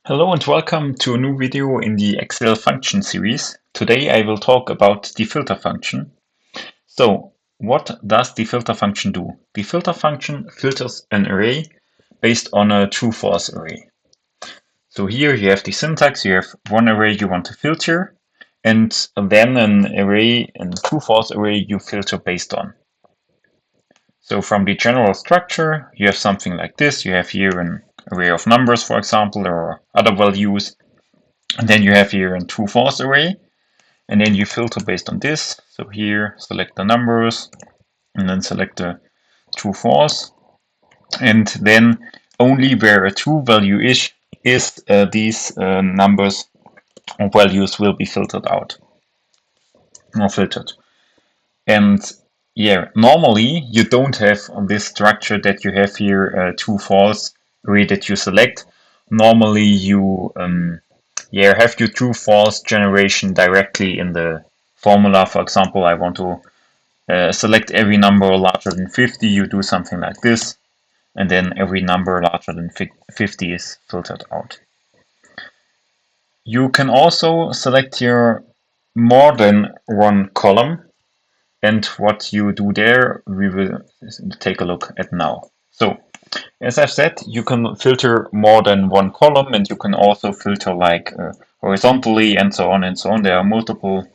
Hello and welcome to a new video in the Excel function series. Today I will talk about the filter function. So, what does the filter function do? The filter function filters an array based on a true-false array. So here you have the syntax, you have one array you want to filter, and then an array, a true-false array you filter based on. So from the general structure, you have something like this. You have here an array of numbers, for example, or other values. And then you have here a true false array, and then you filter based on this. So here, select the numbers, and then select the true false. And then only where a true value is these numbers or values will be filtered out or filtered. And yeah, normally you don't have this structure that you have here a true false array that you select. Normally you have your true false generation directly in the formula. For example, I want to select every number larger than 50. You do something like this, and then every number larger than 50 is filtered out. You can also select here more than one column, and what you do there we will take a look at now. So as I've said, you can filter more than one column, and you can also filter like horizontally and so on and so on. There are multiple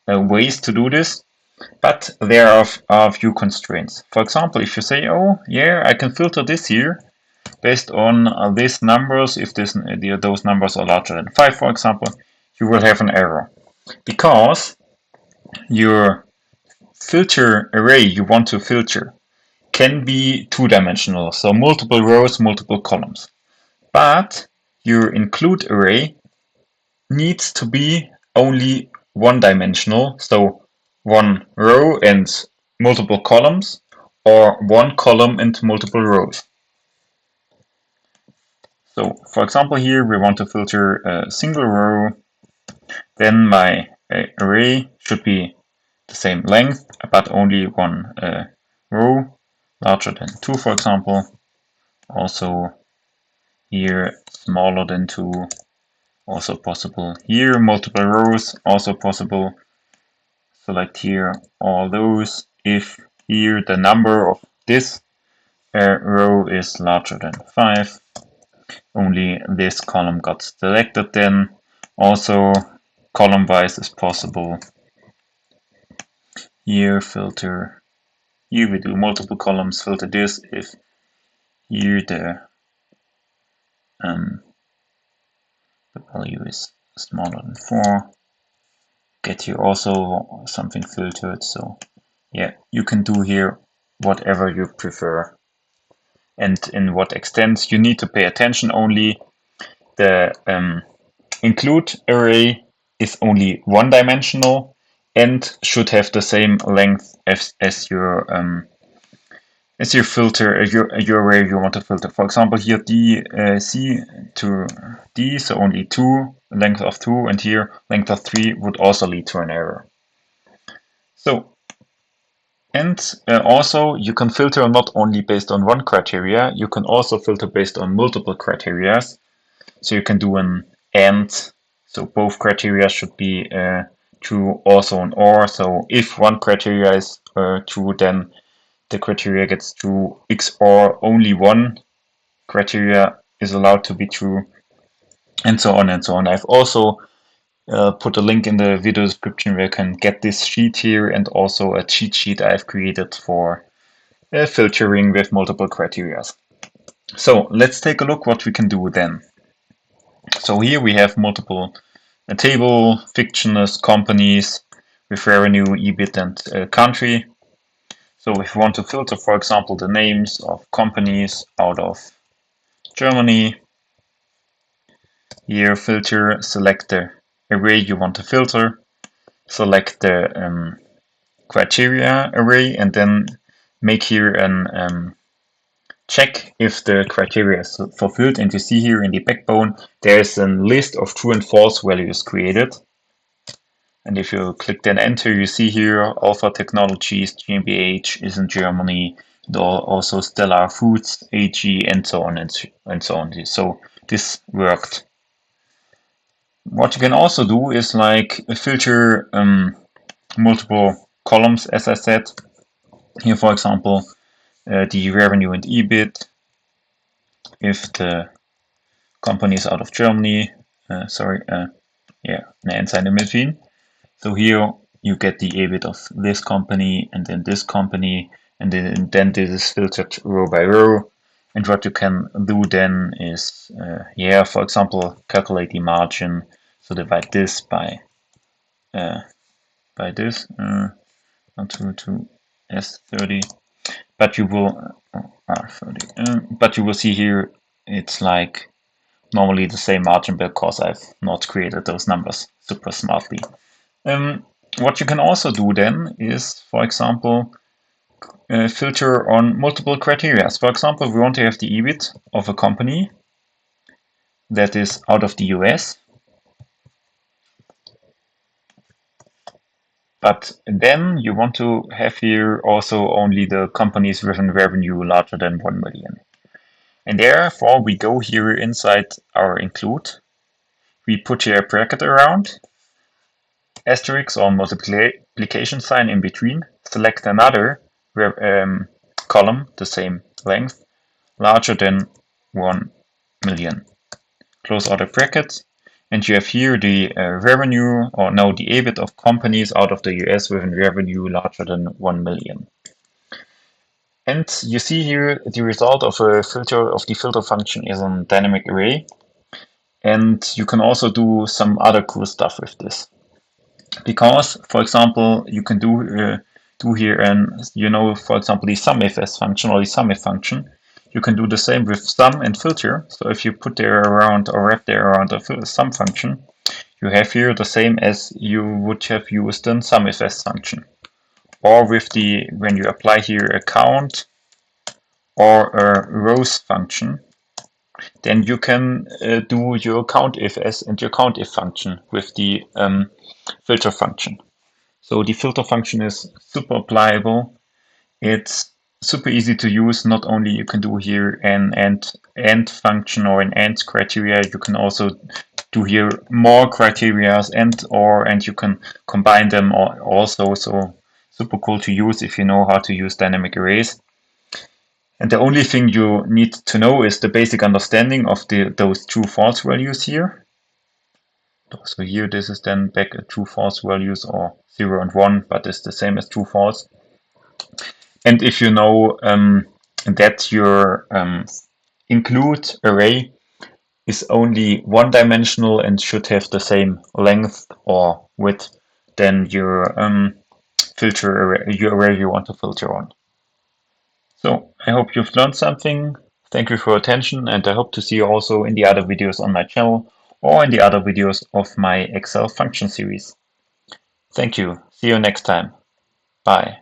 ways to do this, but there are a few constraints. For example, if you say, oh yeah, I can filter this here based on these numbers, if those numbers are larger than 5, for example, you will have an error because your filter array you want to filter can be two-dimensional, so multiple rows, multiple columns. But your include array needs to be only one-dimensional, so one row and multiple columns, or one column and multiple rows. So for example here we want to filter a single row, then my array should be the same length, but only one row larger than 2, for example. Also here smaller than 2, also possible. Here multiple rows, also possible. Select here all those if here the number of this row is larger than 5. Only this column got selected then. Also column wise is possible. Here filter, here we do multiple columns, filter this if here the value is smaller than 4. Get here also something filtered. So yeah, you can do here whatever you prefer. And in what extent you need to pay attention only. The include array is only one-dimensional and should have the same length as your filter, your array you want to filter. For example, here D C to D, so only 2, length of 2, and here length of 3 would also lead to an error. So, and also you can filter not only based on one criteria, you can also filter based on multiple criteria. So you can do an AND, so both criteria should be true, also an OR. So if one criteria is true, then the criteria gets true, XOR only one criteria is allowed to be true, and so on and so on. I've also put a link in the video description where you can get this sheet here, and also a cheat sheet I've created for filtering with multiple criteria. So let's take a look what we can do then. So here we have multiple a table, fictionless companies with revenue, EBIT, and country. So if you want to filter, for example, the names of companies out of Germany, here filter, select the array you want to filter, select the criteria array, and then make here an check if the criteria is fulfilled. And you see here in the backbone, there's a list of true and false values created. And if you click then enter, you see here Alpha Technologies GmbH is in Germany, and also Stellar Foods AG, and so on and so on. So this worked. What you can also do is like filter multiple columns, as I said. Here, for example, the revenue and EBIT, if the company is out of Germany, and sign in between. So here you get the EBIT of this company and then this company, and then this is filtered row by row. And what you can do then is, for example, calculate the margin. So divide this by this, 122 S30. But you will R30. But you will see here it's like normally the same margin because I've not created those numbers super smartly. What you can also do then is, for example, filter on multiple criteria. For example, we want to have the EBIT of a company that is out of the US, but then you want to have here also only the companies with a revenue larger than 1 million. And therefore we go here inside our include, we put here a bracket around, asterisk or multiplication sign in between, select another column, the same length, larger than 1 million. Close all the brackets, and you have here the revenue, or no, the EBIT of companies out of the US with a revenue larger than 1 million. And you see here the result of a filter of the filter function is a dynamic array. And you can also do some other cool stuff with this. Because, for example, you can do here, and for example, the SUMIF function or the SUMIF function. You can do the same with sum and filter. So if you put there around or wrap there around a sum function, you have here the same as you would have used in SUMIF function. Or with when you apply here a count or a rows function, then you can do your COUNTIF and your COUNTIF function with the filter function. So the filter function is super applicable. It's super easy to use. Not only you can do here an AND function or an AND criteria, you can also do here more criteria and you can combine them also. So super cool to use if you know how to use dynamic arrays. And the only thing you need to know is the basic understanding of those true-false values here. So here this is then back at true-false values or 0 and 1, but it's the same as true-false. And if you know that your include array is only one-dimensional and should have the same length or width, then your filter array, your array you want to filter on. So I hope you've learned something. Thank you for your attention, and I hope to see you also in the other videos on my channel or in the other videos of my Excel function series. Thank you. See you next time. Bye.